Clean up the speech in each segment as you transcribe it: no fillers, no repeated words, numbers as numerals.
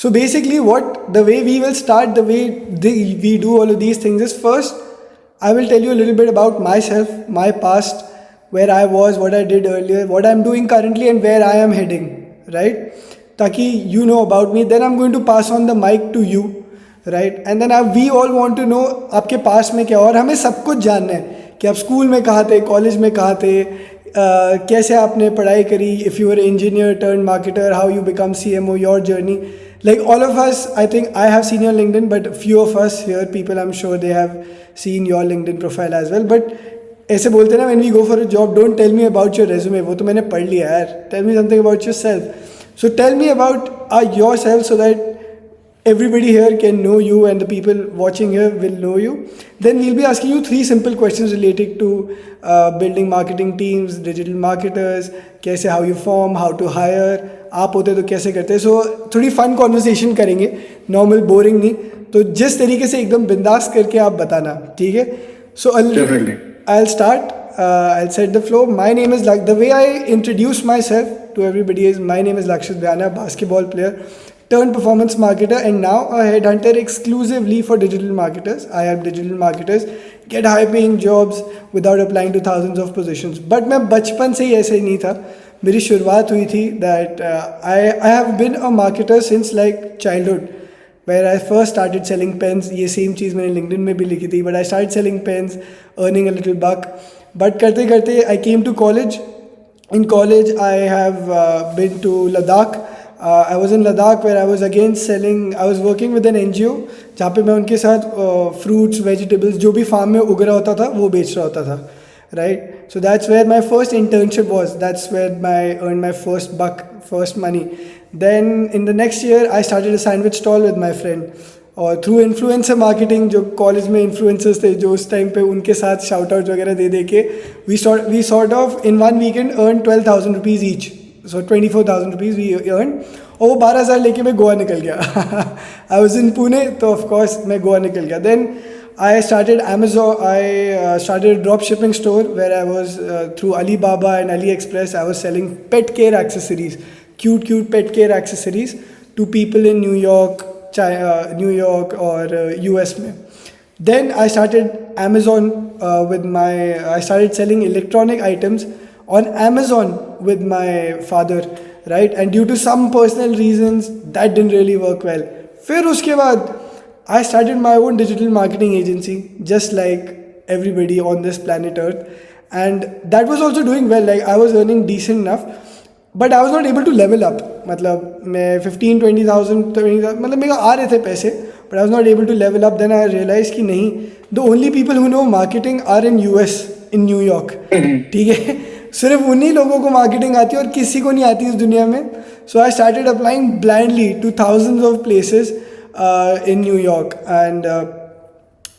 So basically, the way we will start, the way we do all of these things is, first, I will tell you a little bit about myself, my past, where I was, what I did earlier, what I'm doing currently, and where I am heading, right? Taki you know about me. Then I'm going to pass on the mic to you, right? And then we all want to know आपके पास में क्या, और हमें सब कुछ जानना है कि आप स्कूल में कहाँ थे, कॉलेज में कहाँ थे, कैसे आपने पढ़ाई करी, if you were engineer turned marketer, how you become CMO, your journey. Like all of us, I think I have seen your LinkedIn, but few of us here, people, I'm sure they have seen your LinkedIn profile as well. But ऐसे बोलते ना, when we go for a job, don't tell me about your resume, वो तो मैंने पढ़ लिया यार, tell me something about yourself. So tell me about yourself so that everybody here can know you and the people watching here will know you. Then we'll be asking you 3 simple questions related to building marketing teams, digital marketers, कैसे, how you form, how to hire, आप होते तो कैसे करते. So थोड़ी fun conversation करेंगे, normal boring नहीं. तो जिस तरीके से एकदम बिंदास करके आप बताना, ठीक है? So I'll start. I'll set the flow. My name is the way I introduce myself to everybody is, my name is Lakshit Bhyana, basketball player turned performance marketer, and now a headhunter exclusively for digital marketers. I have digital marketers get high paying jobs without applying to thousands of positions. But मैं बचपन से ही ऐसे नहीं था. मेरी शुरुआत हुई थी that I have been a marketer since like childhood, where I first started selling pens. ये same चीज़ मैंने LinkedIn में भी लिखी थी. But I started selling pens, earning a little buck. But करते करते I came to college. In college, I have been to Ladakh. I was in Ladakh where I was again selling. I was working with an NGO जहाँ पे मैं उनके साथ fruits, vegetables, जो भी farm में उग रहा होता था वो बेच रहा होता था, right? So that's where my first internship was. That's where I earned my first buck, first money. Then in the next year, I started a sandwich stall with my friend. और थ्रू इन्फ्लुएंसर मार्केटिंग, जो college में influencers थे जो उस time पे, उनके साथ shout out वगैरह दे के we sort of in one weekend earn 12,000 rupees each. So 24,000 rupees we earn. और वो 12,000 लेके मैं गोवा निकल गया. आई वॉज इन पुणे, तो ऑफकोर्स मैं गोवा निकल गया. Then I started Amazon. I started a drop shipping store where I was through Alibaba and AliExpress. I was selling pet care accessories, cute pet care accessories to people in New York, or US में. Then I started Amazon I started selling electronic items on Amazon with my father, right? And due to some personal reasons, that didn't really work well. फिर उसके बाद I started my own digital marketing agency, just like everybody on this planet Earth. And that was also doing well. Like I was earning decent enough, but I was not able to level up. मतलब मैं 15-20,000 मतलब मेरे आ रहे थे पैसे, but I was not able to level up. Then I realized कि नहीं, the only people who know marketing are in US, in New York. ठीक है, सिर्फ उन्हीं लोगों को मार्केटिंग आती है और किसी को नहीं आती इस दुनिया में. So I started applying blindly to thousands of places in New York, and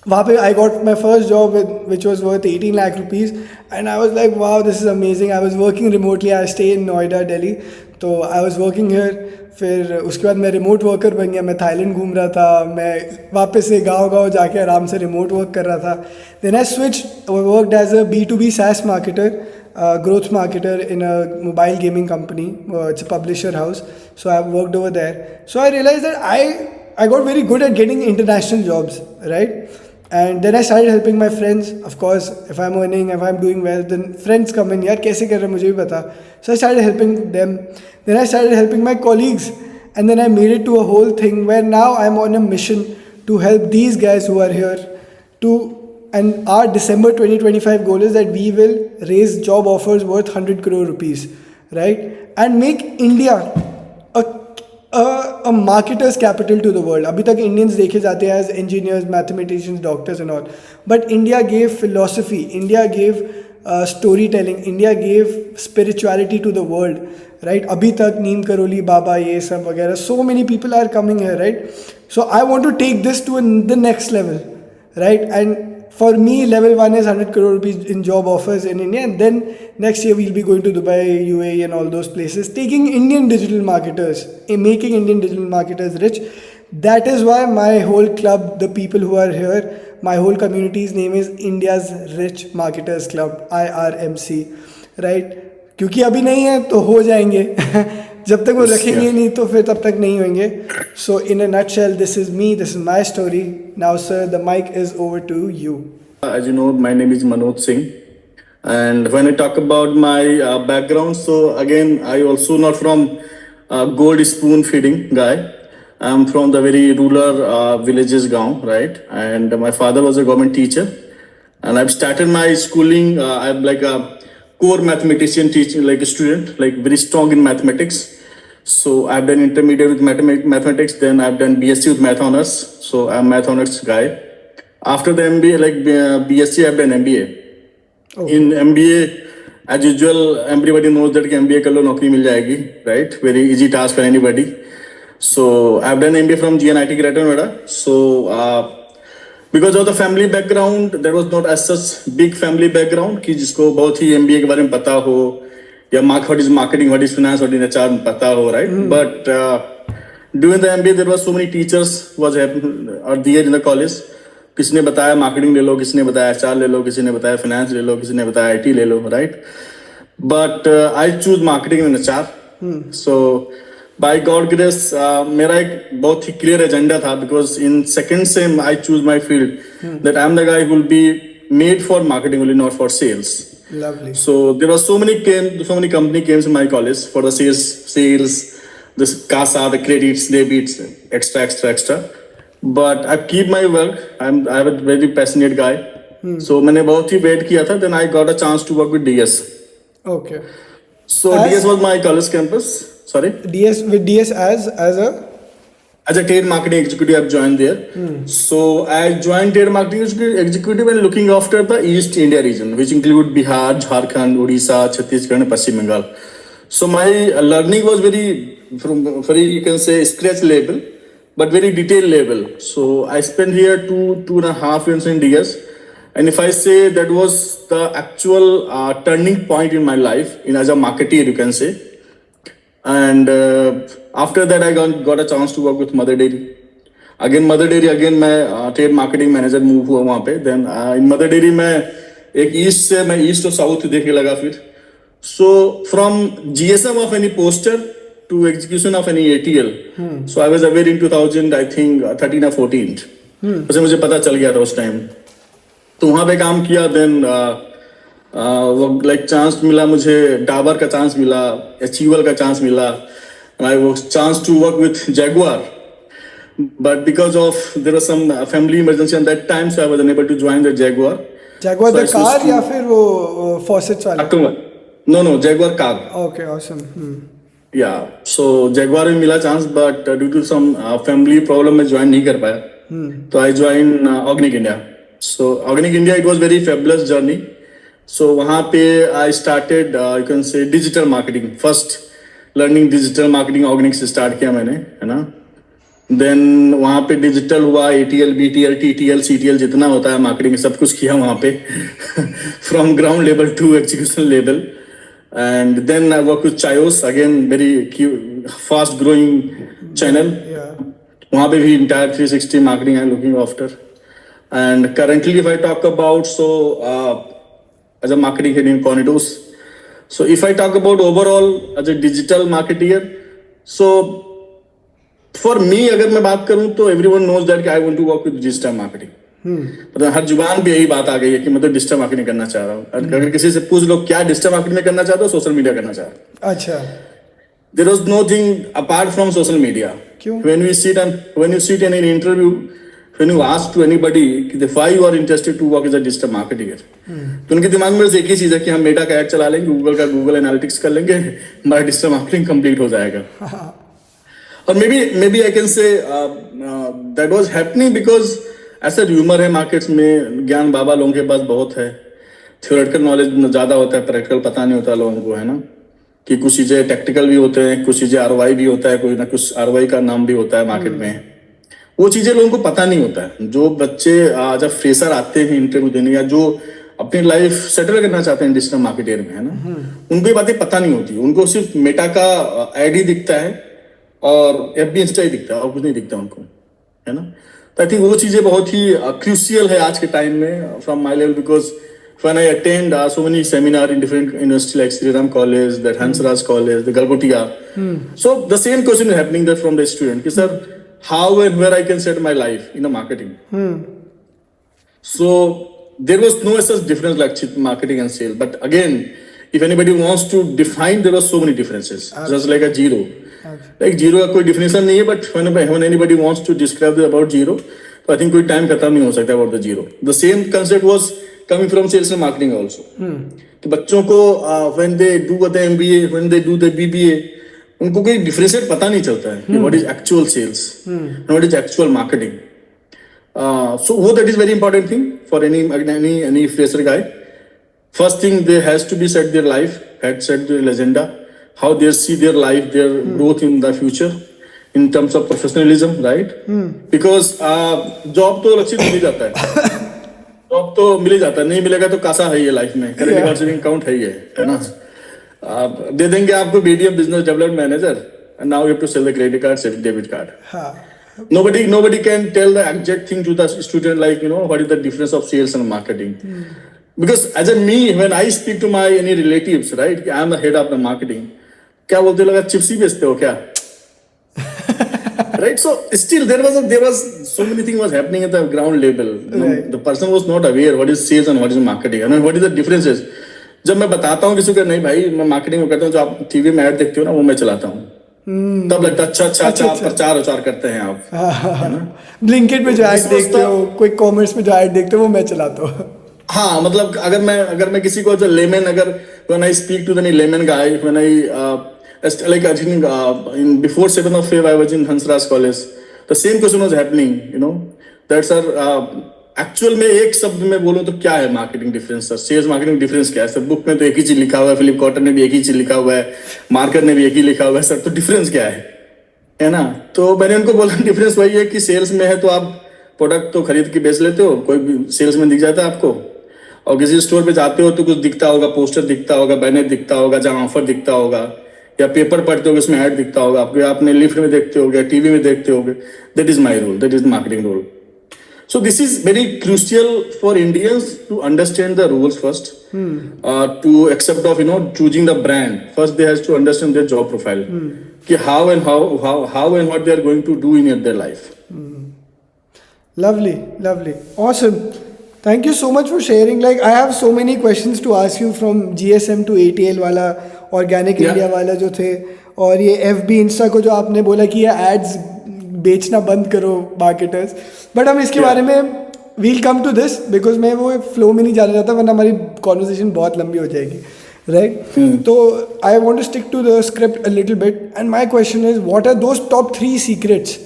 वहाँ पे I got my first job which was worth 18 lakh rupees, and I was like, wow, this is amazing. I was working remotely. I stay in Noida, Delhi, तो I was working here. फिर उसके बाद मैं remote worker बन गया. मैं Thailand घूम रहा था, मैं वापस से गाँव जाके आराम से रिमोट वर्क कर रहा था. Then I switched, worked as a B2B SaaS marketer, growth marketer in a mobile gaming company. It's a publisher house, so I worked over there. So I realized that I got very good at getting international jobs, right? And then I started helping my friends. Of course, if I'm earning, if I'm doing well, then friends come in. यार कैसे कर रहे हैं मुझे भी बता. So I started helping them. Then I started helping my colleagues, and then I made it to a whole thing where now I'm on a mission to help these guys who are here to. And our December 2025 goal is that we will raise job offers worth 100 crore rupees, right? And make India a marketer's capital to the world. अभी तक Indians देखे जाते हैं as engineers, mathematicians, doctors and all. But India gave philosophy, India gave storytelling, India gave spirituality to the world, right? अभी तक नीम करोली बाबा ये सब वगैरह, so many people are coming here, right? So I want to take this to the next level, right? And for me, level 1 is 100 crore rupees in job offers in India, and then next year we'll be going to Dubai, UAE and all those places, taking Indian digital marketers, making Indian digital marketers rich. That is why my whole club, the people who are here, my whole community's name is India's Rich Marketers Club, IRMC, right? क्योंकि अभी नहीं है तो हो जाएंगे. जब तक वो Yes, रखेंगे yeah. नहीं तो फिर तब तक नहीं होंगे. So in a nutshell, this is me, this is my story. Now sir, the mic is over to you. As you know, my name is Manoj Singh. And when I talk about my background, so again, I also not from gold spoon feeding guy. I'm from the very rural villages gaon, right? And my father was a government teacher. And I've started my schooling. I'm like a core mathematician teacher, like a student, like very strong in mathematics. So I've done intermediate with mathematics. Then I've done BSc with math honors. So I'm math honors guy. After the MBA, like BSc, I've done MBA. Okay. In MBA, as usual, everybody knows that कि MBA कर लो नौकरी मिल जाएगी, right? Very easy task for anybody. So I've done MBA from GNIT Greater Noida. So because of the family background, there was not as such big family background कि जिसको बहुत ही MBA के बारे में पता हो या what is marketing, what is finance, what is HR पता हो, right? But during the MBA, there were so many teachers was are there in the college. किसी ने बताया मार्केटिंग ले लो, किसी ने बताया एचआर ले लो, किसी ने बताया फाइनेंस ले लो, किसी ने बताया आईटी ले लो, right? But I choose marketing and HR. So by God grace मेरा एक बहुत ही क्लियर एजेंडा था, because in second sem I choose my field that I am the guy who will be made for marketing only, not for sales. Lovely. So there were so many company came in my college for the sales, this CASA, the credits, debits, extra. But I keep my work. I'm a very passionate guy. So मैंने बहुत ही wait किया था. Then I got a chance to work with DS. Okay. So As- DS was my college campus. Sorry. DS as As a trade marketing executive, I've joined there. So I joined trade marketing executive and looking after the East India region, which include Bihar, Jharkhand, Odisha, Chhattisgarh, and Paschim Bengal. So my learning was very you can say scratch level, but very detailed level. So I spent here two and a half years in DS, and if I say that was the actual turning point in my life, in as a marketer, you can say. And after that, I got a chance to work with Mother Dairy. Mother Dairy again मैं trade marketing manager move हुआ वहाँ पे. Then in mother dairy में एक east से मैं east और south देखने लगा फिर. So from GSM of any poster to execution of any ATL. So I was aware in 2000 I think 13 or 14. उसे मुझे पता चल गया था उस टाइम. तो वहाँ पे काम किया. देन वो लाइक चांस मिला मुझे, डाबर का चांस मिला, अचीवल का चांस मिला. आई वो chance to work with Jaguar, but because of there was some family emergency at that time, so I was unable to join the Jaguar. Jaguar So the I switched car to- या फिर वो faucets वाला? No, Jaguar car. Okay, awesome. Yeah, so Jaguar में मिला chance, but due to some family problem मैं join नहीं कर पाया. तो I joined Organic India. So Organic India, it was very fabulous journey. So वहाँ पे I started you can say digital marketing. First learning digital marketing Organic से start किया मैंने, है ना. देन वहाँ पे डिजिटल हुआ, ATL, BTL, TTL, CTL जितना होता है मार्केटिंग सब कुछ किया वहाँ पे from ground level to execution level. And then I work with Chaayos, again very fast growing channel. वहाँ पे भी entire 360 marketing I looking after. And currently if I talk about so as a marketing head in Cornidos. So if I talk about overall as a digital marketer, so for me अगर मैं बात करूं तो everyone knows that I want to work with digital marketing. मतलब हर जुबान पे यही बात आ गई है कि मतलब डिजिटल मार्केटिंग करना चाह रहा हूँ. अगर किसी से पूछ लो क्या डिजिटल मार्केटिंग में करना चाहते हो, सोशल मीडिया करना चाह रहा हूँ. अच्छा. There was nothing apart from social media. क्यों? When you sit in an interview, when you ask to anybody कि why you are interested to work as a digital marketer, तो उनके दिमाग में बस एक ही चीज है कि हम मेटा का ऐड चला लेंगे, गूगल एनालिटिक्स कर लेंगे, हमारा डिजिटल मार्केटिंग कंप्लीट हो जाएगा. और maybe I can say that was happening because ऐसा र्यूमर है मार्केट्स में, ज्ञान बाबा लोगों के पास बहुत है, थ्योरेटिकल नॉलेज ज्यादा होता है, प्रैक्टिकल पता नहीं होता लोगों को, है ना. कि कुछ चीजें टेक्निकल भी होते हैं, कुछ चीजें ROI भी होता है, कोई ना कुछ ROI का नाम भी होता है मार्केट में. वो चीजें लोगों को पता नहीं होता है. जो बच्चे जब फ्रेशर आते हैं इंटरव्यू देने या जो अपनी लाइफ सेटल करना चाहते हैं डिजिटल मार्केटर में, है ना, उनको ये बातें पता नहीं होती. उनको सिर्फ मेटा का ID दिखता है और FB इंस्टा ही दिखता है और कुछ नहीं दिखता उनको, है ना. तो आई थिंक वो चीजें बहुत ही क्रूशियल है आज के टाइम में from my level, because when I attend so many seminar in different universities like Sri Ram College, that Hansraj College, the Galgotia. So the same question is happening there from the student. Ki, sir, how and where I can set my life in the marketing? So there was no such difference like marketing and sales. But again, if anybody wants to define, there are so many differences. Just like a zero. Like zero का कोई definition नहीं है, but when anybody wants to describe about zero, तो I think कोई time खत्म नहीं हो सकता about the zero. The same concept was coming from sales and marketing also. कि बच्चों को when they do the MBA, when they do the BBA, उनको कोई differentiate पता नहीं चलता है कि what is actual sales and what is actual marketing. So that is very important thing for any fresher guy. First thing, they has to be set their life, set their agenda, how they see their life, their growth in the future, in terms of professionalism, right? Because job तो लक्षित मिल ही जाता है, job तो मिल ही जाता है, नहीं मिलेगा तो कासा है ये लाइफ में, करेंट अकाउंट सेविंग अकाउंट है ये, है ना? दे देंगे आपको BDM business development manager, and now you have to sell the credit card, sell debit card. Nobody can tell the exact thing to the student, like, you know, what is the difference of sales and marketing. Because as a me, when I speak to my any relatives, right, I am the head of the marketing, क्या बोलते लगा चिप्सी बेचते हो क्या? Right, so still there was so many things was happening at the ground level. Right. The person was not aware what is sales and what is marketing. I mean, what is the differences. जब मैं बताता हूँ किसी को, नहीं भाई मैं marketing में करता हूँ, जो आप टीवी में ऐड देखते हो ना वो मैं चलाता हूँ, तब लगता है अच्छा प्रचार करते हैं आप, है ना? ब्लिंकिट में जो ऐड देखते हो, क्विक कॉमर्स में जो ऐड देखते हो वो मैं चलाता हूँ. हाँ, मतलब अगर मैं किसी को जो लेमन, अगर when I speak to the layman guy, when I like I think in before 7th of Feb I was in Hansraj College, the same question was happening, you know, that sir actual में एक शब्द में बोलूं तो क्या है marketing difference sir, sales marketing difference क्या है सर? बुक में तो एक ही चीज लिखा हुआ है, फिलिप कॉटन ने भी एक ही चीज लिखा हुआ है, मार्कर ने भी एक ही लिखा हुआ है सर, तो डिफरेंस क्या है ना? तो मैंने उनको बोला डिफरेंस वही है कि सेल्स में है तो आप प्रोडक्ट तो खरीद के बेच लेते हो, कोई भी सेल्स में दिख जाता है आपको, और किसी स्टोर पे जाते हो तो कुछ दिखता होगा, पोस्टर दिखता होगा, बैनर दिखता होगा, जहाँ ऑफर दिखता होगा, या पेपर पढ़ते हो उसमें ऐड दिखता होगा आपको, आपने लिफ्ट में देखते होगे, टीवी में देखते होगे. That is my role, that is marketing role. So this is very crucial for Indians to understand the rules first, to accept of, you know, choosing the brand. First they has to understand their job profile, कि how and what they are going to do in their life. Lovely, awesome. Thank you so much for sharing. Like I have so many questions to ask you from GSM to ATL वाला, Organic India वाला जो थे, और ये FB Insta को जो आपने बोला कि ये ads बेचना बंद करो मार्केटर्स, बट हम इसके बारे में we'll come to this, because मैं वो फ्लो में नहीं जाना चाहता वरना हमारी कॉन्वर्सेशन बहुत लंबी हो जाएगी, राइट? तो I want to stick to the script a little bit, and my question is what are those top 3 secrets,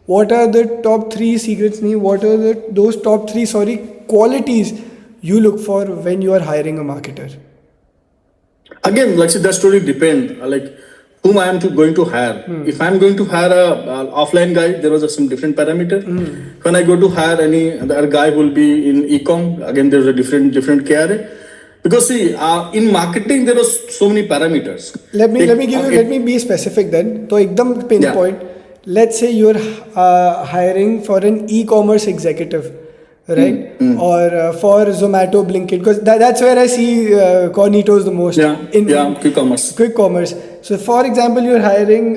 what are the top 3 secrets, नहीं, what are the those top 3 sorry qualities you look for when you are hiring a marketer? Again, like that story depend, like whom I am going to hire. If I am going to hire a offline guy, there was some different parameter. When I go to hire any other guy who will be in e-com, again there is a different care. Because see, in marketing there are so many parameters. Let me be specific then. So ekdam pinpoint. Let's say you're hiring for an e-commerce executive, right? Or for Zomato, Blinkit, because that's where I see Cornitos the most. Quick commerce. So for example, you're hiring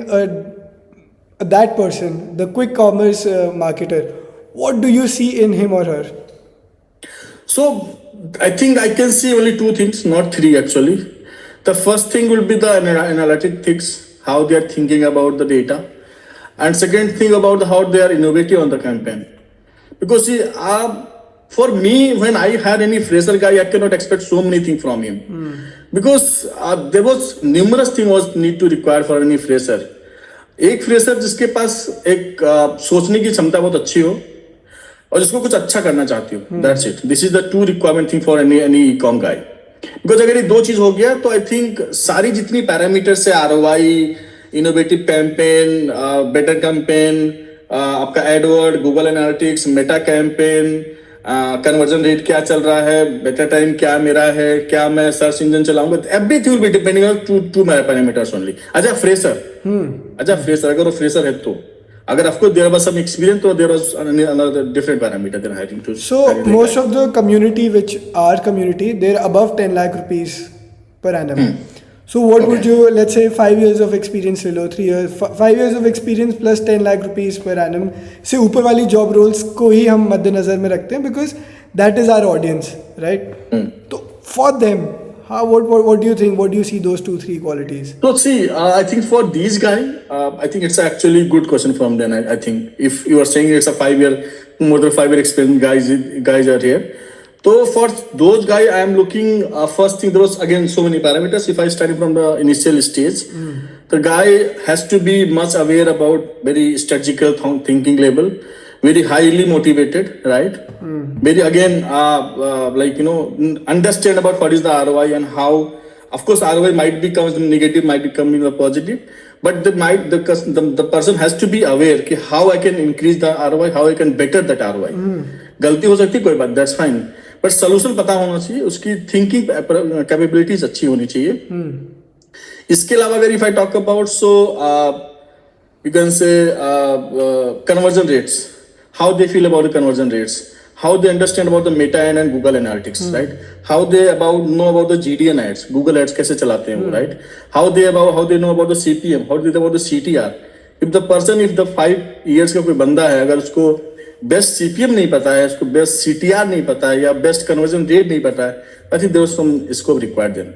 that person, the quick commerce marketer. What do you see in him or her? So I think I can see only 2 things, not 3 actually. The first thing will be the analytic things, how they are thinking about the data, and second thing about how they are innovative on the campaign. Because see, for me, when I hire any fresher guy, I cannot expect so many things from him. Because there was numerous things was need to require for any fresher. एक fresher जिसके पास एक सोचने की क्षमता बहुत अच्छी हो और जिसको कुछ अच्छा करना चाहती हो, that's it. This is the 2 requirement thing for any e-com guy. Because अगर ये 2 चीज हो गया तो I think सारी जितनी पैरामीटर्स है, ROI, innovative campaign, better campaign, आपका AdWords, Google Analytics, Meta campaign, conversion rate क्या चल रहा है, बेटर टाइम क्या मेरा है, क्या मैं सर्च इंजन चलाऊंगा, everything will be depending on 2 parameters only. अच्छा फ्रेशर अगर वो फ्रेशर है तो अगर of course there was some experience, तो there was another different parameter than hiring to. So most of the community, which our community, they're above 10 lakh rupees per annum. So what would you, let's say 5 years of experience ले लो, 3 years, 5 years of experience plus 10 lakh rupees per annum से ऊपर वाली job roles को ही हम मद्देनजर में रखते हैं, because that is our audience, right? तो for them, what do you think? What do you see those 2-3 qualities? So see, I think for these guys, I think it's actually good question from them. I think if you are saying it's a 5 year, more than 5 year experience guys are here. So for those guys, I am looking, first thing, there was again so many parameters. If I study from the initial stage, the guy has to be much aware about very strategical thinking level, very highly motivated, right? Very again, like, you know, understand about what is the ROI and how, of course, ROI might become negative, might become positive, but the person has to be aware कि how I can increase the ROI, how I can better that ROI. गलती हो सकती है, कोई बात, that's fine, but solution पता होना चाहिए, उसकी thinking capabilities अच्छी होनी चाहिए. इसके अलावा अगर if I talk about, so you can say conversion rates, how they feel about the conversion rates, how they understand about the meta and Google analytics, right? How they know about the GDN ads, Google ads कैसे चलाते हैं वो, right? How they know about the CPM, how they know about the CTR. If the 5 years का कोई बंदा है, अगर उसको best CPM नहीं पता है, उसको best CTR नहीं पता है, या best conversion rate नहीं पता है, I think there was some scope required then.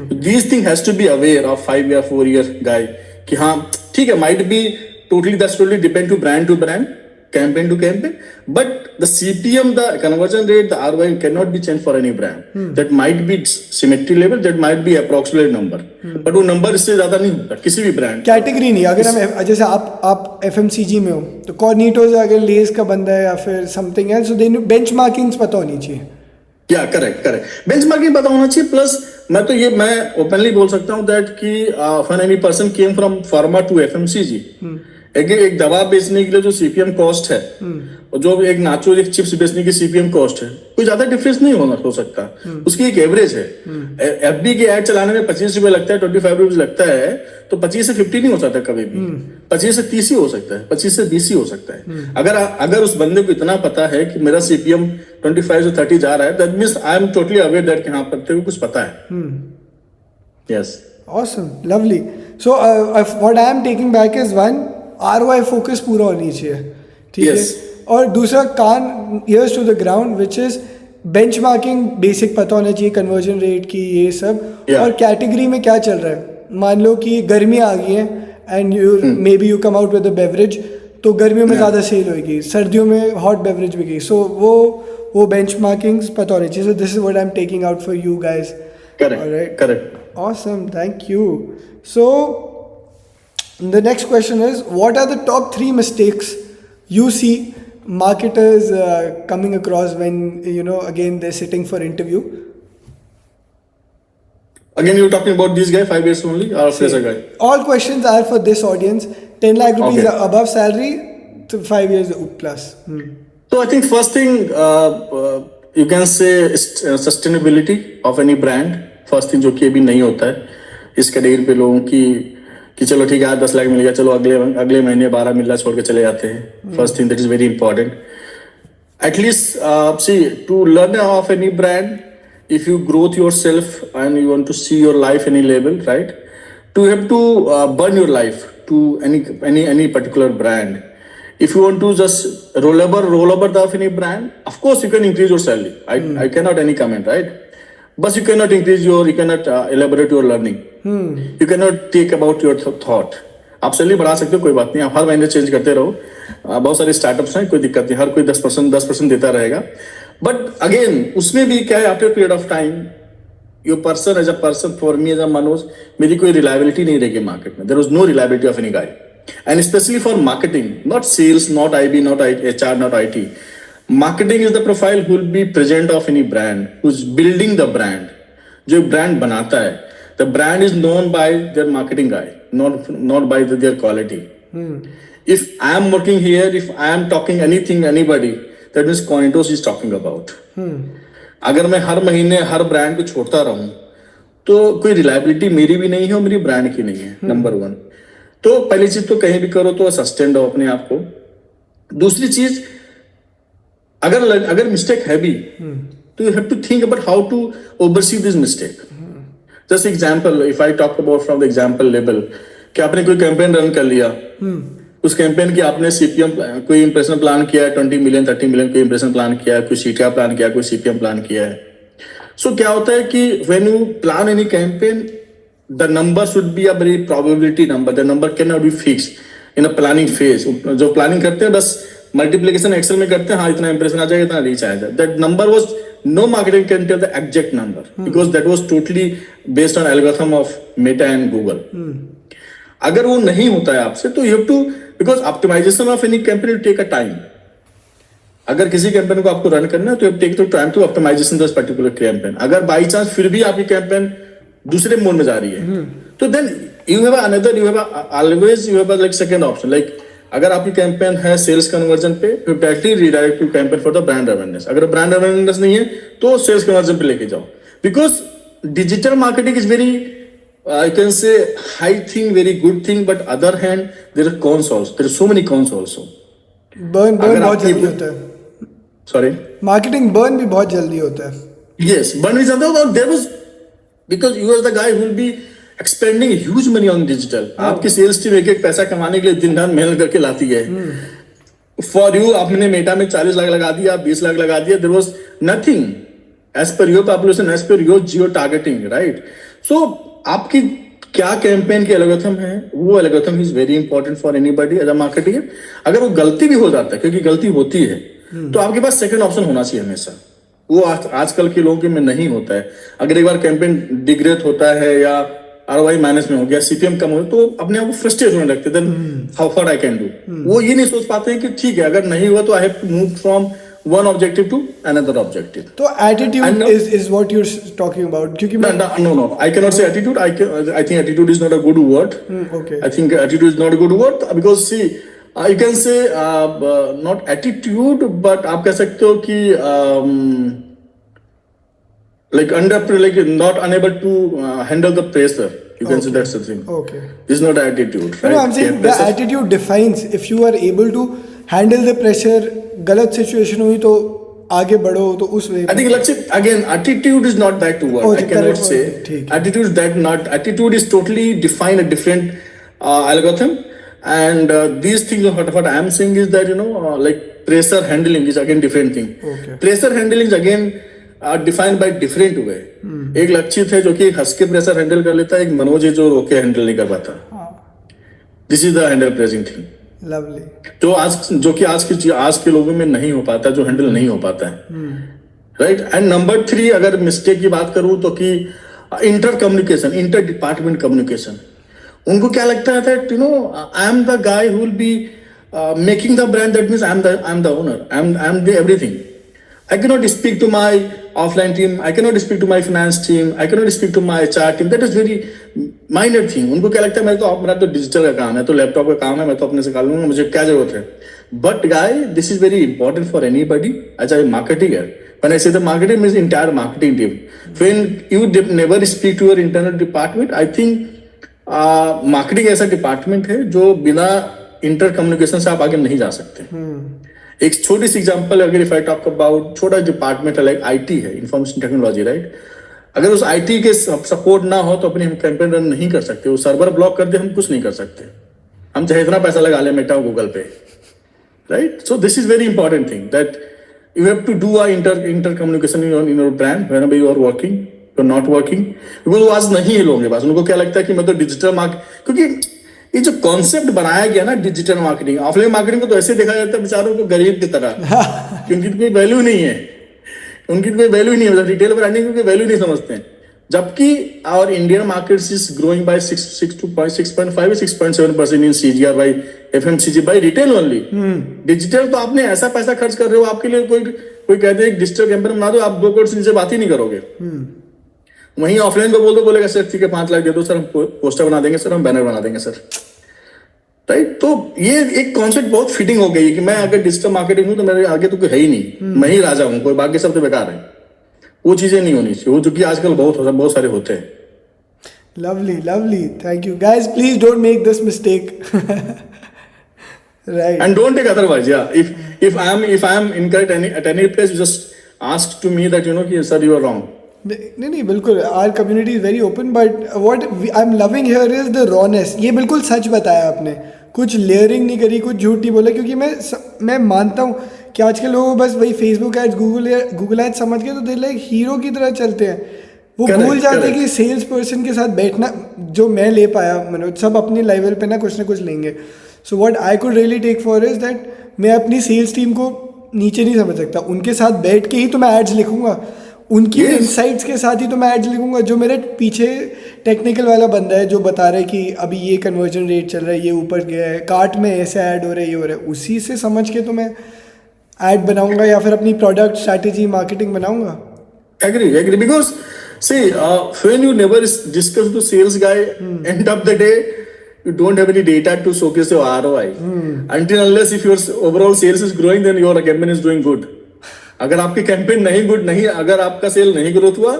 These things has to be aware of 5 year, 4 year guy कि हाँ ठीक है, might be that's totally depend to brand, campaign to campaign, but the CPM, the conversion rate, the ROI cannot be changed for any brand. That might be symmetry level, that might be approximate number, but वो number इससे ज्यादा नहीं होता किसी भी brand. Category नहीं, अगर हम जैसे आप FMCG में हो तो कॉर्निटो से अगर लेस का बंदा है या फिर समथिंग एल्स, सो देन बेंचमार्किंग्स पता होनी चाहिए. या करेक्ट बेंचमार्किंग पता होना चाहिए. प्लस मैं ओपनली बोल सकता हूँ दैट कि when any person came from pharma to FMCG, एक दवा बेचने के लिए जो सीपीएम कॉस्ट है और जो एक नाचो एक चिप्स बेचने की सीपीएम कॉस्ट है, कोई ज्यादा डिफरेंस नहीं हो सकता. उसकी एक एवरेज है. एफबी की एड चलाने में 25 रुपए लगता है, 25 रुपीज लगता है, तो 25 से 50 नहीं हो सकता कभी भी. 25 से 30 ही हो सकता है, 25 से 20 ही हो सकता है. अगर उस बंदे को इतना पता है कि मेरा सीपीएम 25 से 30 जा रहा है, that means I am totally aware that कि हाँ तेरे को कुछ पता है. Yes, awesome, lovely. So what I am taking back is one, ROI focus पूरा होनी चाहिए, ठीक है. और दूसरा कान ears to the ground, which is benchmarking basic पता होना चाहिए, कन्वर्जन रेट की ये सब. और कैटेगरी में क्या चल रहा है, मान लो कि गर्मी आ गई है and may be you come out with a beverage, तो गर्मियों में ज़्यादा सेल होगी, सर्दियों में हॉट बेवरेज बिकेगी. सो वो बेंचमार्किंग पता होनी चाहिए. सो this is what I am taking out for you guys. Correct. Awesome, thank you. So the next question is, what are the top 3 mistakes you see marketers coming across when, you know, again they're sitting for interview? Again, you're talking about this guy 5 years only or fresher guy? All questions are for this audience. 10 lakh rupees above salary to 5 years plus. So I think first thing, you can say sustainability of any brand. First thing जो कि अभी नहीं होता है इस category पे लोगों की, कि चलो ठीक है 10 लाख मिल गया, चलो अगले महीने 12 मिल रहा छोड़ के चले जाते हैं. First thing that is very important. At least see to learn of any brand, if you growth yourself and you want to see your life any level, right, to have to burn your life to any particular brand. If you want to just roll over the any brand, of course you can increase your salary. I cannot any comment, right? But you cannot elaborate your learning. You cannot take about your thought. आप salary बढ़ा सकते हो, कोई बात नहीं, आप हर महीने change करते रहो. बहुत सारे स्टार्टअप्स हैं, कोई दिक्कत नहीं, हर कोई 10% देता रहेगा. बट अगेन उसमें भी क्या है, after period of time your person as a person, for me as a Manoj, मेरी कोई रिलायबिलिटी नहीं रहेगी मार्केट में. There was no reliability of any guy. And specially for marketing, not sales, not IB, not HR, not IT. Marketing is the profile who will be present of any brand, who's building the brand. जो brand बनाता है, the brand is known by their marketing guy, not by their quality. If I am working here, if I am talking anything, anybody, that means Cointos is talking about. अगर मैं हर महीने हर brand को छोड़ता रहूं तो कोई रिलायबिलिटी मेरी भी नहीं है और मेरी ब्रांड की नहीं है. नंबर 1. तो पहली चीज तो कहीं भी करो तो सस्टेन रहो अपने आप को। दूसरी चीज, अगर मिस्टेक है भी तो you have to think about how to oversee this mistake. Just example, if I talk about from the example level, कि आपने कोई कैंपेन रन कर लिया, उस कैंपेन की आपने सीपीएम कोई इंप्रेशन प्लान किया है 20 मिलियन 30 मिलियन कोई इंप्रेशन प्लान किया है, कोई सीटीआर प्लान किया है, कोई सीपीएम प्लान किया है। सो क्या होता है कि when you plan any campaign, the number should be a very probability number, the number can not be fixed in a planning phase. जो प्लानिंग करते हैं बस मल्टीप्लिकेशन एक्सेल में करते हैं, हाँ इतना इंप्रेशन आ जाएगा, इतना रीच आएगा। That number was, no marketing can tell the exact number because that was totally based on algorithm of Meta and Google. अगर वो नहीं होता है आपसे तो you have to, because optimization of any campaign will take a time. अगर किसी campaign को आपको रन करना है तो take the time to optimization this particular campaign. अगर बाई चांस फिर भी आपकी कैंपेन दूसरे मोड में जा रही है तो then you have another, you have always you have like second option. Like अगर आपकी कैंपेन है सेल्स कन्वर्जन पे, फिर directly redirect to campaign for the brand awareness. अगर ब्रांड अवेयरनेस नहीं है तो सेल्स कन्वर्जन पे लेके जाओ, because digital marketing is very, I can say, high thing, very good thing, but other hand, there are cons also. There are so many cons also. Burn बहुत जल्दी होता है। Sorry. मार्केटिंग बर्न भी बहुत जल्दी होता है। Yes, burn is another one. There was, because you are the guy who will be expending huge money on digital. आपकी सेल्स टीम एक एक पैसा कमाने के लिए दिन रात मेहनत करके लाती है। फॉर यू, आपने मेटा में 40 लाख लगा दिया, 20 लाख लगा दिया, there was nothing as per your population, as per your geo targeting, right? So आपकी क्या कैंपेन के एल्गोरिथम है, वो algorithm is very important for anybody as a marketer. अगर वो गलती भी हो जाता है, क्योंकि गलती होती है, तो आपके पास सेकंड ऑप्शन होना चाहिए हमेशा। वो आजकल के लोगों के में नहीं होता है। अगर एक बार कैंपेन डिग्रेड होता है या आरओआई माइनस में हो गया, सीपीएम कम हो, तो अपने आप को फ्रस्ट्रेट होने लगते, then how far I can do. वो ये नहीं सोच पाते हैं कि ठीक है, अगर नहीं हुआ तो I have to move from one objective to another objective. तो attitude is what you're talking about, क्योंकि no, I cannot say attitude. I think attitude is not a good word. Okay. I think attitude is not a good word because see, you can say not attitude, but आप कह सकते हो कि like not unable to handle the pressure. You can say that's the thing. Okay. This is not attitude, right? No, I'm saying the attitude defines if you are able to handle the pressure. गलत situation हुई तो आगे बढ़ो, तो उस वे। I think Lakshit, again, attitude is not that word. I cannot say attitude is that not. Attitude is totally define a different algorithm, and these things what I am saying is that like pressure handling is again different thing. Okay. Pressure handling is again defined by different way. एक लक्षित है जो कि हंस के pressure handle कर लेता है, एक मनोज है जो रोके हैंडल नहीं कर पाता। This is the handle pressing thing. Lovely. जो कि आज के लोगों में नहीं हो पाता, जो हैंडल नहीं हो पाता है, राइट? एंड नंबर 3, अगर मिस्टेक की बात करूं तो कि inter communication, inter department communication. उनको क्या लगता है that I am the guy who will be making the brand, that means I am the owner, I am the everything. I cannot speak to my offline team. I cannot speak to my finance team. I cannot speak to my HR team. That is very minor thing. उनको क्या लगता है, मेरा तो digital का काम है, तो लैपटॉप का काम है, मैं तो अपने से कर लूंगा, मुझे क्या जरूरत है। But guy, this is very important for anybody as a marketer. When I say the marketing means entire marketing team. When you never speak to your internal department, I think marketing ऐसा department है जो बिना inter communication से आप आगे नहीं जा सकते। एक छोटी सी एग्जांपल, अगर इफ आई टॉक अबाउट छोटा डिपार्टमेंट लाइक आईटी है, इंफॉर्मेशन टेक्नोलॉजी, राइट? अगर उस आईटी के सपोर्ट ना हो तो अपनी हम कैंपेन रन नहीं कर सकते। वो सर्वर ब्लॉक कर दे, हम कुछ नहीं कर सकते, हम चाहे इतना पैसा लगा ले मेटा गूगल पे, right? So this is very important thing that you have to do a inter communication in your brand whenever you are working, you are not working. Because वो आज नहीं है लोगों के पास। उनको क्या लगता है कि मैं तो डिजिटल क्योंकि ये जो कॉन्सेप्ट बनाया गया ना डिजिटल मार्केटिंग, ऑफलाइन मार्केटिंग को तो ऐसे देखा जाता है बेचारों को गरीब की तरह, क्योंकि कोई वैल्यू नहीं है, उनकी कोई वैल्यू नहीं है, रिटेल ब्रांडिंग की वैल्यू नहीं समझते हैं। जबकि our Indian market is growing by 6.5-6.7% in CGR by FMCG by retail only. Digital तो आपने ऐसा पैसा खर्च कर रहे हो, आपके लिए कोई कहते हैं डिजिटल कैंपेन बना दो, आप 2 करोड़ से नीचे बात ही नहीं करोगे। वहीं ऑफलाइन को बोल दो, बोलेगा सर ठीक है 5 लाख दे दो सर, हम पोस्टर बना देंगे सर, हम बैनर बना देंगे सर, राइट? तो ये एक कॉन्सेप्ट बहुत फिटिंग हो गई है कि मैं अगर डिजिटल मार्केटिंग हूं तो मेरे आगे तो कोई है ही नहीं, मैं ही राजा हूं, कोई बाकी सब तो बेकार है। वो चीजें नहीं होनी चाहिए, वो जो कि आजकल बहुत सारे होते हैं। Lovely, lovely. Thank you. Guys, please don't make this mistake. Right. And don't take otherwise. Yeah. If I am incorrect at any place, you just ask to me that कि sir you are wrong. नहीं नहीं बिल्कुल our community is very open but what I am loving here is the rawness. ये बिल्कुल सच बताया आपने, कुछ layering नहीं करी, कुछ झूठ नहीं बोला. क्योंकि मैं मानता हूँ कि आज के लोग बस वही फेसबुक एड्स गूगल एड्स समझ के तो दे लाइक हीरो की तरह चलते हैं. वो भूल जाते हैं कि सेल्स पर्सन के साथ बैठना जो मैं ले पाया मनोज, सब अपने लेवल पे ना कुछ लेंगे. So what I could really take for is that मैं अपनी सेल्स टीम को नीचे नहीं समझ सकता. उनके साथ बैठ के ही तो मैं एड्स लिखूंगा, उनकी इनसाइट्स के साथ ही तो मैं एड्स लिखूंगा. जो मेरे पीछे टेक्निकल वाला बंदा है जो बता रहा है कि अभी ये कन्वर्जन रेट चल रहा है, ये ऊपर गया है, कार्ट में ऐसे ऐड हो रहा है, ये हो रहा है, उसी से समझ के तो मैं ऐड बनाऊंगा या फिर अपनी प्रोडक्ट स्ट्रैटेजी मार्केटिंग बनाऊंगा. Agree. Because see, when you never discuss with the sales guy, end of the day, you don't have any data to showcase your ROI. Until unless if your overall sales is growing, then your campaign is doing good. अगर आपकी campaign नहीं good नहीं, अगर आपका cell नहीं growth हुआ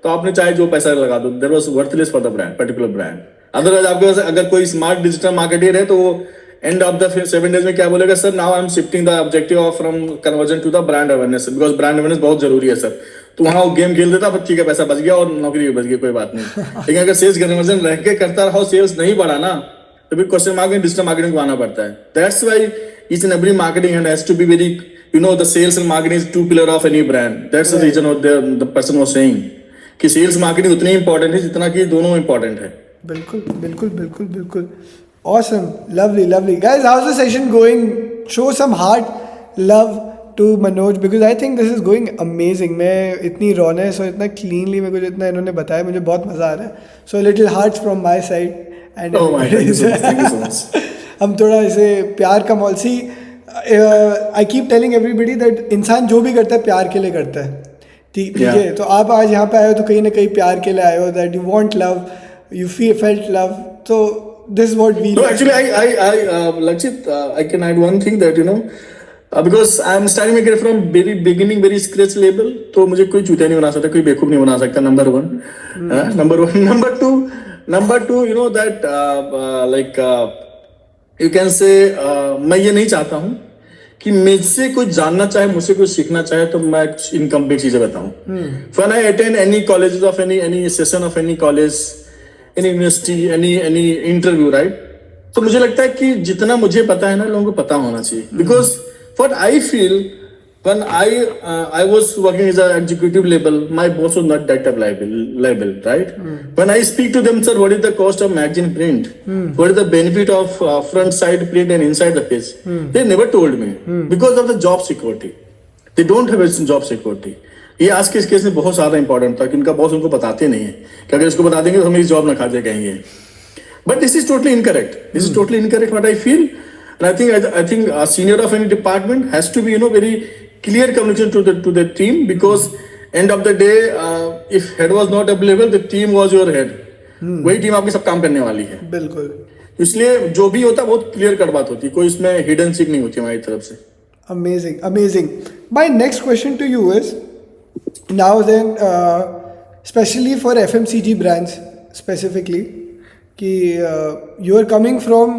तो आपने चाहे जो पैसा लगा दो, there was worthless for the brand, particular brand. Otherwise आपके पास अगर कोई स्मार्ट डिजिटल मार्केटर है तो वो एंड ऑफ द 7 days में क्या बोलेगा, sir now I am shifting the objective of from conversion to the brand awareness, because brand awareness बहुत जरूरी है सर. तो वहाँ वो गेम खेल देता, ठीक है पैसा बच गया और नौकरी भी बच गई, कोई बात नहीं. लेकिन अगर सेल्स कन्वर्जन रह के करता रहा, सेल्स नहीं बढ़ा ना, तो फिर क्वेश्चन मार्क डिजिटल मार्केटिंग को आना पड़ता है. That's why each and every marketing hand has to be very the sales and marketing is two pillar of any brand. That's the reason what the person was saying कि sales marketing उतनी important है जितना कि दोनों important है. बिल्कुल. Awesome, lovely. Guys, how's the session going? Show some heart, love to Manoj because I think this is going amazing. मैं इतनी rawness और इतना cleanly मेरे को जितना इन्होंने बताया मुझे बहुत मजा आ रहा है. So little hearts from my side and oh my God, thank you so much. हम थोड़ा ऐसे प्यार का मॉल सी. I keep telling everybody that इंसान जो भी करता है प्यार के लिए करता है. ठीक है, तो आप आज यहाँ पे आए हो तो कहीं ना कहीं प्यार के लिए आए हो, that you want love, you felt love. तो this is what we know actually I Lakshit, I can add one thing that because I am starting my career from very beginning, very scratch level, तो मुझे कोई चूतिया नहीं बना सकता, कोई बेवकूफ नहीं बना सकता. Number one. Number two that like you can say मैं ये नहीं चाहता हूँ कि मुझसे कुछ जानना चाहे, मुझसे कुछ सीखना चाहे तो मैं इनकम्प्लीट चीजें बताऊं. When I attend any colleges of any session of any college, any university, any interview, right? तो मुझे लगता है कि जितना मुझे पता है ना लोगों को पता होना चाहिए. Because what I feel when I was working as an executive level, my boss was not that level, right? When I speak to them, sir, what is the cost of magazine print? What is the benefit of front side print and inside the page? They never told me because of the job security. They don't have a job security. ये आज के इस case में बहुत ज्यादा important था कि उनका बॉस उनको बताते नहीं है कि अगर इसको बता देंगे तो हमें जॉब ना खा जाए कहेंगे. But this is totally incorrect. This is totally incorrect what I feel. And I think a senior of any department has to be very clear communication to the team, because end of the day if head was not available, the team was your head. वही team आपकी सब काम करने वाली है. बिल्कुल. इसलिए जो भी होता है बहुत क्लियर कट बात होती है, कोई इसमें हिडन सीक नहीं होती हमारी तरफ से. Amazing. My next question to you is now then especially for FMCG brands specifically कि you are coming from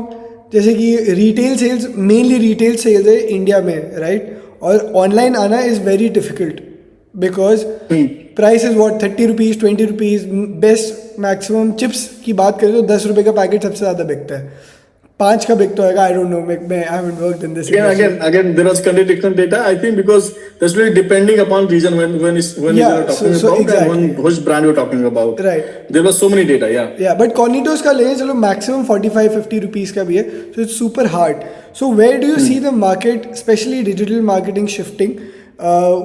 जैसे कि retail sales, mainly retail sales है इंडिया में, राइट? और ऑनलाइन आना is very difficult because price is what 30 rupees 20 rupees. Best maximum chips की बात करें तो 10 रुपये का पैकेट सबसे ज़्यादा बिकता है, 5 का बिकता होगा. आई डोंट नो, मैं I haven't worked in this. Again there was contradiction data, I think, because that's really depending upon region when you are talking about exactly. And which brand you're talking about, right? There was so many data. Yeah, but Cornitos का ले चलो maximum 45-50 rupees का भी है, so it's super hard. So where do you see the market, especially digital marketing, shifting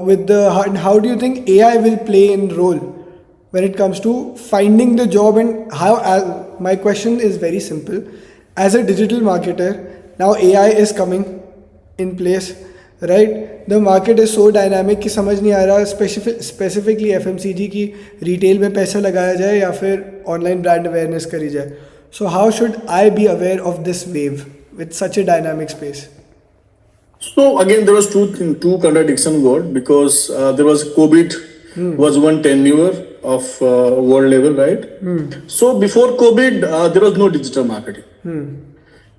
with the, how do you think AI will play in role when it comes to finding the job? And how, my question is very simple. As a digital marketer, now AI is coming in place, right? The market is so dynamic कि समझ नहीं आ रहा specifically FMCG की retail में पैसा लगाया जाए या फिर online brand awareness करी जाए. So how should I be aware of this wave with such a dynamic space? So again there was two contradiction word, because there was COVID was one tenure of world level, right? So before COVID, there was no digital marketing.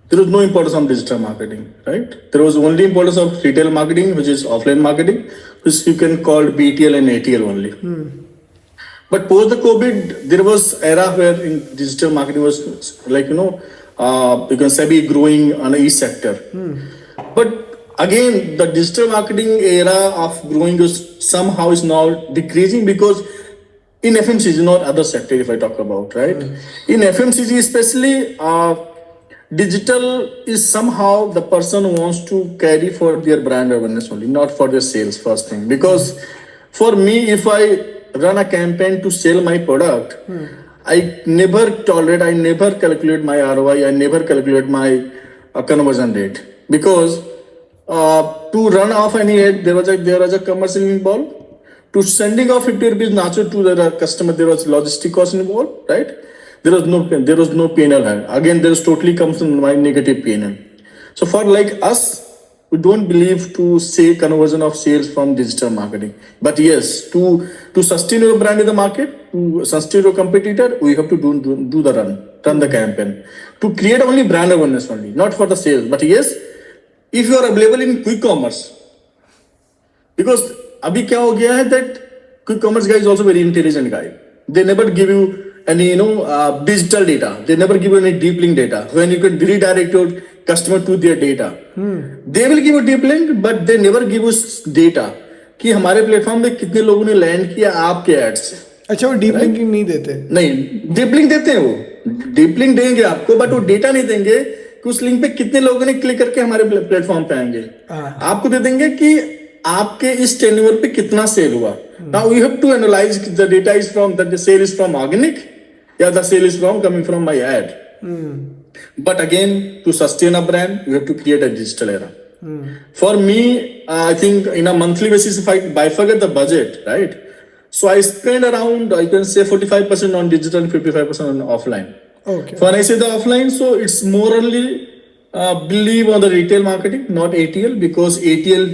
There was no importance of digital marketing, right? There was only importance of retail marketing, which is offline marketing, which you can call BTL and ATL only. But post the COVID, there was era where in digital marketing was like, you can say be growing on each sector. But again, the digital marketing era of growing is somehow is now decreasing because in FMCG, not other sector if I talk about, right? In FMCG especially, digital is somehow the person who wants to carry for their brand awareness only, not for their sales first thing. Because for me, if I run a campaign to sell my product, I never tolerate, I never calculate my ROI, I never calculate my conversion rate. Because to run off any ad, there was a commercial involved. To sending off 50 rupees nacho to the customer, there was logistic cost involved, right? There was no P&L. Again, there is totally comes from my negative P&L. So for like us, we don't believe to say conversion of sales from digital marketing. But yes, to sustain your brand in the market, to sustain your competitor, we have to do the run the campaign. To create only brand awareness only, not for the sales. But yes, if you are available in quick commerce, because abhi kya ho gaya hai that quick commerce guy is also very intelligent guy. They never give you any digital data. They never give you any deep link data. When you can redirect your customer to their data, they will give you deep link, but they never give us data कि हमारे platform में कितने लोगों ने land किया आपके ads से. अच्छा, वो डीप लिंकिंग नहीं देते? नहीं, डीप लिंक देते हैं, वो डीप लिंक देंगे आपको, बट वो डेटा नहीं देंगे कि उस लिंक पे कितने लोगों ने क्लिक करके हमारे प्लेटफॉर्म पे आएंगे. आपको दे देंगे कि आपके इस टेन्योर पे कितना सेल हुआ. Now you have to analyse the data is from the sale is from organic या the sale is from coming from my ad. But again, to sustain a brand, you have to create a digital era. For me, I think in a monthly basis, if I bifurcate the budget, right? So I spend around, I can say 45% on digital and 55% on offline. Okay. When I say the offline, so it's more only believe on the retail marketing, not ATL, because ATL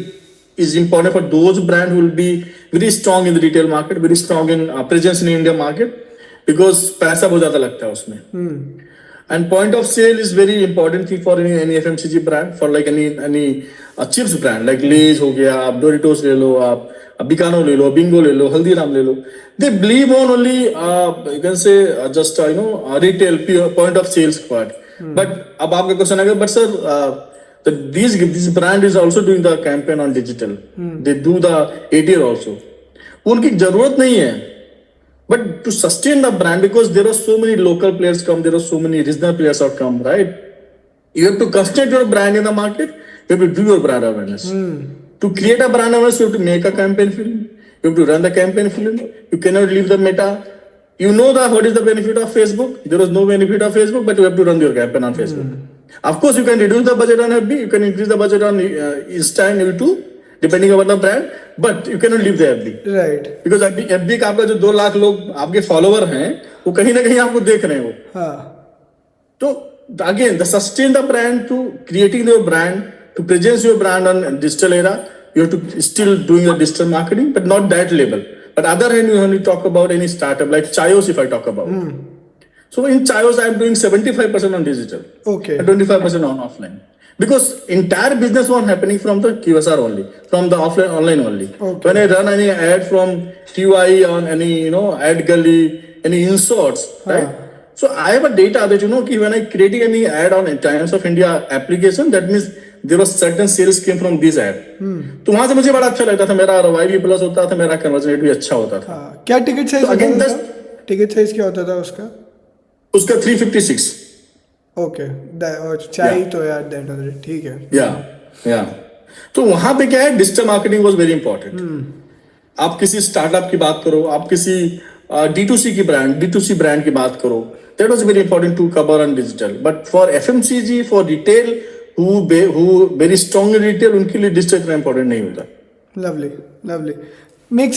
is important for those brands who will be very strong in the retail market, very strong in presence in India market, because पैसा बहुत ज़्यादा लगता है उसमें. And point of sale is very important thing for any FMCG brand, for like any chips brand like Lay's हो गया, आप Doritos ले लो, आप Bicano ले लो, Bingo ले लो, Haldiram ले लो. They believe on only you can say just retail pure point of sales part. But अब आपका क्वेश्चन आएगा, but sir these brand is also doing the campaign on digital. They do the ATL also. उनकी जरूरत नहीं है. But to sustain the brand, because there are so many local players come, there are so many regional players have come, right? You have to concentrate your brand in the market. You have to do your brand awareness. To create a brand awareness, you have to make a campaign film. You have to run the campaign film. You cannot leave the meta. You know what is the benefit of Facebook? There is no benefit of Facebook, but you have to run your campaign on Facebook. Of course, you can reduce the budget on FB. You can increase the budget on Insta and YouTube, depending on the brand, but you cannot leave the FB. Right. Because FB का आपका जो 2 लाख लोग आपके follower हैं, वो कहीं ना कहीं आपको देख रहे हैं वो. तो again, the sustain the brand to creating your brand, to presence your brand on digital era, you have to still doing the digital marketing, but not that level. But other hand, you only talk about any startup like Chayos, if I talk about. So in Chayos, I am doing 75% on digital. Okay. And 25% on offline. Because entire business was happening from the QSR only, from the offline online only. Okay. When I run any ad from TUI on any ad gully, any inserts, right? So I have a data that when I creating any ad on Times of India application, that means there was certain sales came from this ad. तो वहां से मुझे बड़ा अच्छा लगता था, मेरा ROI भी प्लस होता था, मेरा कन्वर्जन रेट भी अच्छा होता था. क्या ticket size again, ticket size क्या होता था उसका? उसका 356. ओके, और चाय तो यार दैट ठीक है. या तो वहां पे क्या है, digital marketing was very important. आप किसी स्टार्टअप की बात करो, आप किसी D2C ब्रांड की बात करो, that was very important to cover on digital. But for FMCG, for retail who very strong in retail, उनके लिए डिजिटल इतना इंपॉर्टेंट नहीं होता. Lovely. Makes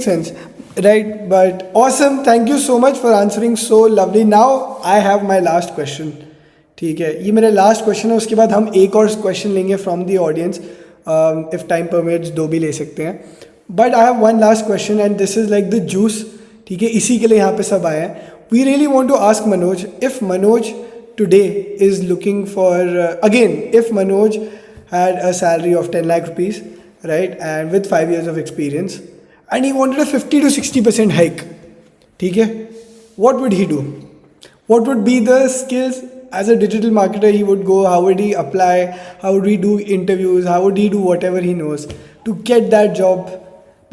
sense. Right, but awesome. Thank you so much for answering so lovely. Now I have my last question. ठीक है, ये मेरा last question है. उसके बाद हम एक और क्वेश्चन लेंगे from the audience, if time permits 2 भी ले सकते हैं. But I have one last question and this is like the juice ठीक है, इसी के लिए यहाँ पे सब आए हैं. We really want to ask Manoj, if Manoj today is looking for again, if Manoj had a salary of 10 lakh rupees, right, and with 5 years of experience, and he wanted a 50 to 60% hike, ठीक है, what would he do? What would be the skills as a digital marketer he would go? How would he apply? How would he do interviews? How would he do whatever he knows to get that job?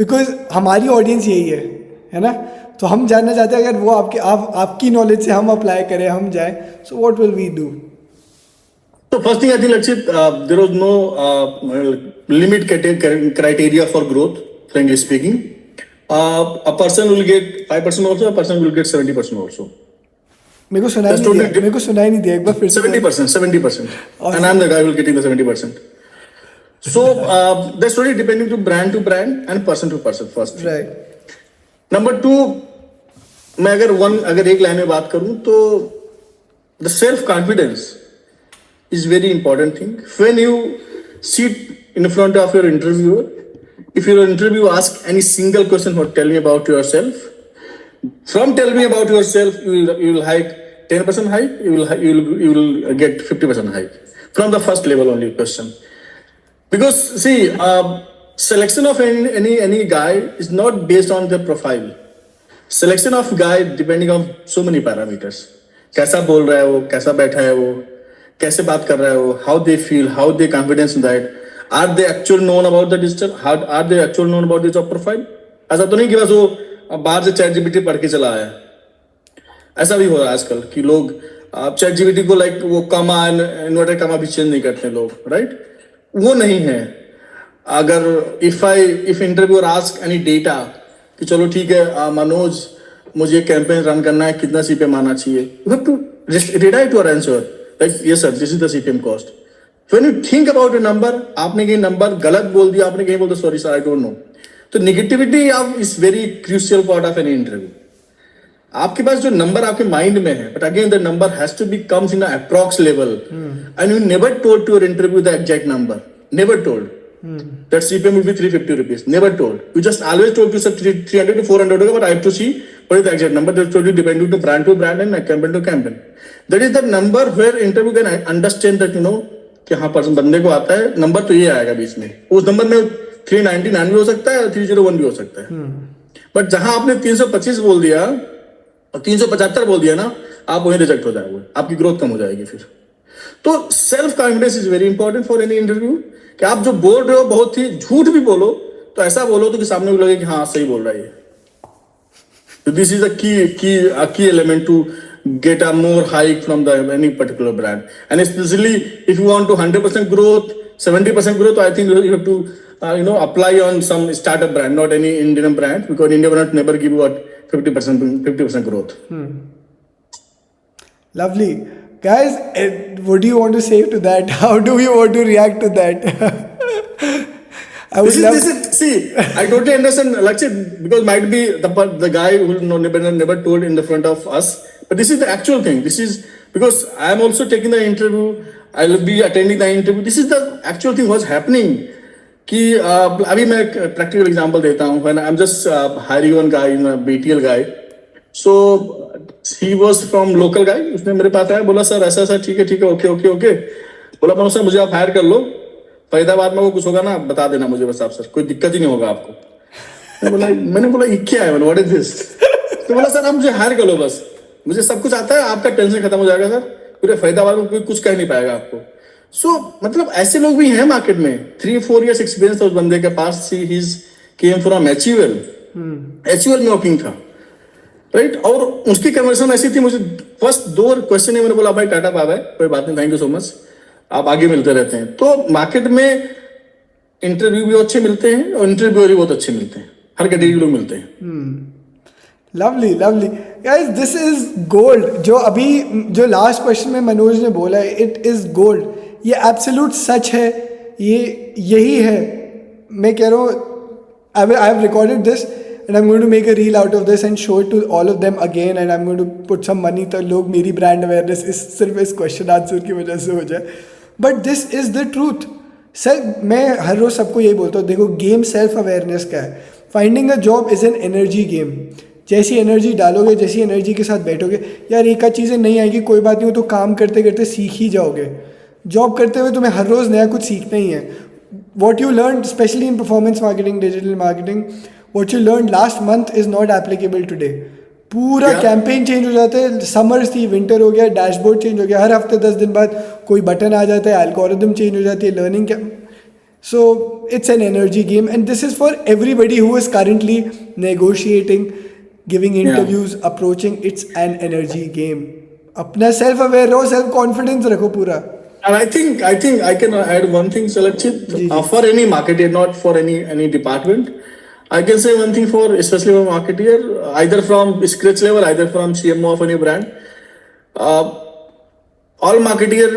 Because हमारी audience यही है ना, तो हम जानना चाहते हैं अगर वो आपकी नॉलेज से हम अप्लाई करें, हम जाएं, so what will we do? So first thing I think, Lakshit, there was no limit criteria for growth, frankly speaking. A person will get 5% also, a person will get 70% also. मेरे को सुनाई नहीं दिया एक बार फिर से. 70%. And I'm the guy who will getting the 70%. So that's totally depending to brand and person to person first. Right. Number 2, मैं अगर एक लाइन में बात करूं तो the self confidence is very important thing. When you sit in front of your interviewer, if your interview asks any single question or tell me about yourself, from tell me about yourself, you will hike 10% hike, you will get 50% hike from the first level only question. Because see, selection of any guy is not based on their profile. Selection of guy depending on so many parameters. कैसा बोल रहा है वो, कैसा बैठा है वो, कैसे बात कर रहा है वो, how they feel, how they confidence in that, are they actually known about the digital, are they actually known about the job profile? ऐसा तो नहीं कि बस वो बाहर से चैट जीपीटी पढ़ के चला आया. ऐसा भी हो रहा है आजकल कि लोग चैट जीपीटी को लाइक वो कमा इन्वर्टेड कमा भी चेंज नहीं करते लोग, राइट? वो नहीं है. अगर if interviewer ask any data कि चलो ठीक है मनोज मुझे कैंपेन रन करना है, कितना सीपीएम आना चाहिए, you have to redirect your answer like yes sir, this is the CPM cost. When you think about a number, आपने कहीं नंबर गलत बोल दिया, आपने कहीं बोल दिया sorry sir I don't know, तो negativity is very crucial part of any interview. आपके पास जो नंबर आपके माइंड में है, but again the number has to be comes in an approx level, and you never told to your interview the exact number, never told that CPM will be 350 rupees, never told. You just always told to sir 300 to 400 होगा, but I have to see what is the exact number. That's totally depending to brand and campaign to campaign. That is the number where interview can understand that you know कि हाँ person बंदे को आता है, number तो ये आएगा बीच में, उस नंबर में 399 भी हो सकता है, 301 भी हो सकता है. बट जहां आपने 325 बोल दिया और 375 बोल दिया ना, आप वहीं रिजेक्ट हो जाओगे, आपकी ग्रोथ कम हो जाएगी फिर. तो self confidence is very important for any interview. कि आप जो बोल रहे हो बहुत ही झूठ भी बोलो तो ऐसा बोलो तो कि सामने को लगे कि हाँ सही बोल रहा है. So this is a key element to get a more hike from any particular brand, and especially if you want to 100% growth, 70% growth, I think you have to apply on some startup brand, not any Indian brand, because India brand never give you 50% growth. Lovely. Guys, what do you want to say to that? How do you want to react to that? See, I totally understand, Lakshit, because might be the guy who never told in the front of us, but this is the actual thing. This is because I am also taking the interview, I will be attending the interview. This is the actual thing what's happening. कि अभी मैं practical example देता हूँ. When I'm just hiring one guy, BTL guy, so he was from local guy. उसने मेरे पास आया, बोला sir ऐसा ठीक है ओके. बोला मनोज सर मुझे आप हायर कर लो, फरीदाबाद में वो कुछ होगा ना बता देना मुझे बस आप सर, कोई दिक्कत ही नहीं होगा आपको. मैंने बोला ये क्या है, व्हाट इज दिस? तो बोला सर आप मुझे हायर कर लो बस, मुझे सब कुछ आता है, आपका टेंशन खत्म हो जाएगा सर, पूरे फरीदाबाद में कोई कुछ कह नहीं पाएगा आपको. सो मतलब ऐसे लोग भी हैं मार्केट में. 3-4 years एक्सपीरियंस था उस बंदे के पास. ही केम फ्रॉम HUL में वर्किंग था, राइट. और उसकी कन्वर्सेशन ऐसी थी, मुझे फर्स्ट 2 क्वेश्चन है, मैंने बोला भाई टाटा बाय बाय, कोई बात नहीं, थैंक यू सो मच, आप आगे मिलते रहते हैं. तो मार्केट में इंटरव्यू भी अच्छे मिलते हैं और इंटरव्यूअर भी बहुत अच्छे मिलते हैं, हर कैटेगरी के लोग मिलते हैं. Lovely guys, this is gold. जो लास्ट क्वेश्चन में मनोज ने बोला है, इट इज गोल्ड. ये एब्सोल्यूट सच है, ये यही है. मैं कह रहा हूँ, I have recorded this and I'm going to make a reel out of this and show it to all of them again, and I'm going to put some money तो लोग मेरी brand awareness सिर्फ इस question answer की वजह से हो जाए. But this is the truth. Sir मैं हर रोज़ सबको यही बोलता हूँ, देखो गेम सेल्फ अवेयरनेस का है. Finding a job is an energy game. जैसी एनर्जी डालोगे, जैसी एनर्जी के साथ बैठोगे, यार एक आध चीज़ें नहीं आएगी कोई बात नहीं, वो तो काम करते करते सीख ही जाओगे. जॉब करते हुए तुम्हें हर रोज़ नया कुछ सीखना ही है. What you learn specially in performance marketing, digital marketing, what you learn last month is not applicable today. पूरा कैंपेन चेंज हो जाता है. समर्स थी, विंटर हो गया, डैशबोर्ड चेंज हो गया, हर हफ्ते 10 दिन बाद कोई बटन आ जाता है, एल्गोरिदम चेंज हो जाती है, लर्निंग क्या. So it's an energy game, and this is for everybody who is currently negotiating, giving interviews, approaching. It's an energy game. अपना self aware रहो, self confidence रखो पूरा. And I think I can add one thing, Salakshit, for any marketer, not for any department. I can say one thing for especially for marketer, either from scratch level, either from CMO of any brand. All marketer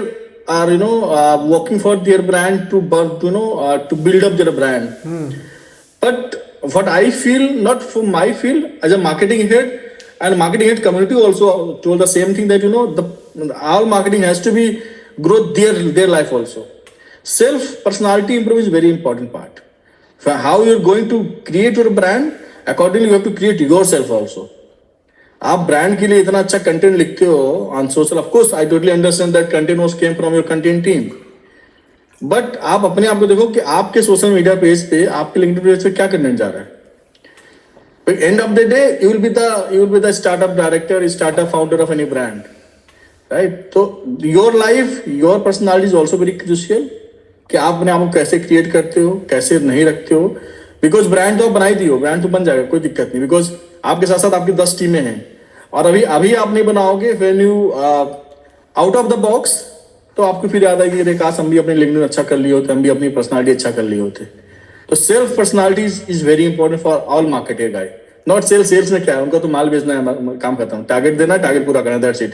are working for their brand to build up their brand. But what I feel, not for my field, as a marketing head, and marketing head community also told the same thing, that all marketing has to be grow their life also. Self personality improve is very important part. For how you're going to create your brand, accordingly you have to create yourself also. आप brand के लिए इतना अच्छा content लिखते हो on social, of course I totally understand that content was came from your content team, but आप अपने आप को देखो कि आपके सोशल मीडिया पेज पे, आपके लिंक्डइन पेज पे क्या कंटेंट जा रहा है. End of the day you will be the startup director, startup founder of any brand, right. तो your life, your personality is also very crucial, कि आप अपने आप को कैसे क्रिएट करते हो, कैसे नहीं रखते हो. बिकॉज ब्रांड तो आप बना ही दियो, ब्रांड तो बन जाएगा, कोई दिक्कत नहीं. बिकॉज आपके साथ साथ आपकी 10 टीमें हैं, और अभी आप नहीं बनाओगे, when you out of the box, तो आपको फिर याद आएगी, अरे काश हम भी अपने लिंक्डइन अच्छा कर लिए होते, हम भी अपनी पर्सनालिटी अच्छा कर लिए होते. तो self personality is very important for all marketer guy. Not sales में क्या है, उनको तो माल बेचना है, काम खत्म, टारगेट देना, टारगेट पूरा करना, दैट्स इट.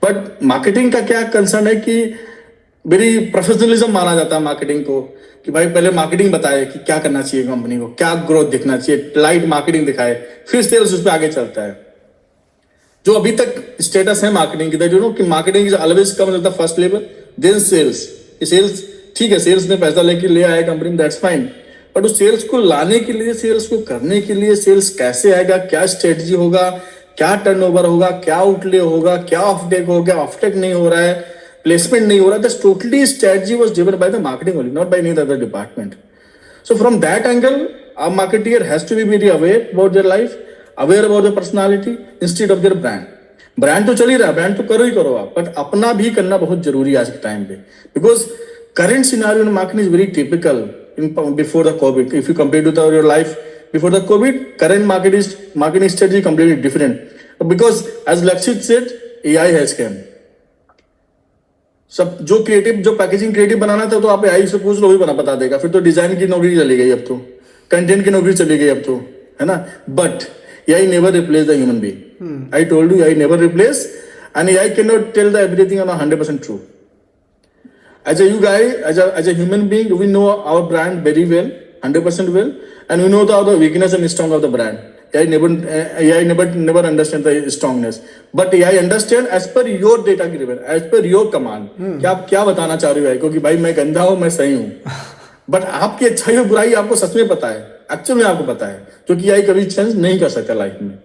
बट मार्केटिंग का क्या कंसर्न है कि वेरी प्रोफेशनलिज्म माना जाता है मार्केटिंग को, कि भाई पहले मार्केटिंग बताए कि क्या करना चाहिए कंपनी को, क्या ग्रोथ दिखना चाहिए, लाइट मार्केटिंग दिखाए, फिर सेल्स उस पर आगे चलता है. जो अभी तक स्टेटस है मार्केटिंग की, कि marketing is always come at the first level, then sales. Sales ठीक है, सेल्स ने पैसा लेके ले आया कंपनी में, दैट्स फाइन, बट उस सेल्स को लाने के लिए, सेल्स को करने के लिए, सेल्स कैसे आएगा, क्या स्ट्रेटजी होगा, क्या टर्नओवर होगा, क्या आउटले होगा, क्या ऑफटेक हो गया, ऑफटेक नहीं हो रहा है, प्लेसमेंट नहीं हो रहा, that's totally strategy was driven by the marketing only, not by any other department. So from that angle, a marketer has to be very aware about their life, aware about their personality instead of their brand. Brand तो चल ही रहा है, brand तो करो ही करो आप, but अपना भी करना बहुत जरूरी है आज के टाइम पे. Because current scenario in marketing is very typical in before the Covid. If you compare to your life before the Covid, current marketing strategy completely different. Because as Lakshit said, AI has come. सब जो packaging creative बनाना था, तो आप AI से पूछ लो, भी बता देगा. फिर तो डिजाइन की नौकरी चली गई, अब तो कंटेंट की नौकरी चली गई, अब तो, है ना. But AI never replace the human being. I told you, AI never replace, and AI can not tell the everything on 100% true. As a you guy, as a human being, we know our brand very well, 100% well, and we know the weakness and strength of the brand. AI never understand the strongness, but AI understand as per your data given, as per your command. कि आप क्या बताना चाह रहे हो, क्योंकि भाई मैं गंदा हूं, मैं सही हूं, बट आपकी अच्छाई और बुराई आपको सच में पता है, एक्चुअल में आपको पता है, क्योंकि AI कभी चेंज नहीं कर सकता लाइफ में.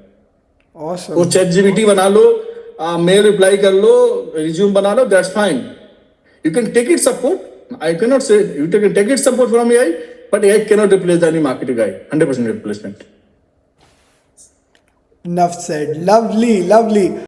वो चैट जीपीटी बना लो, मेल रिप्लाई कर लो, रिज्यूम बना लो, that's fine. You can take it support. I cannot say you can take it support from AI, but AI cannot replace any marketing guy. 100% replacement. Enough said. Lovely, lovely.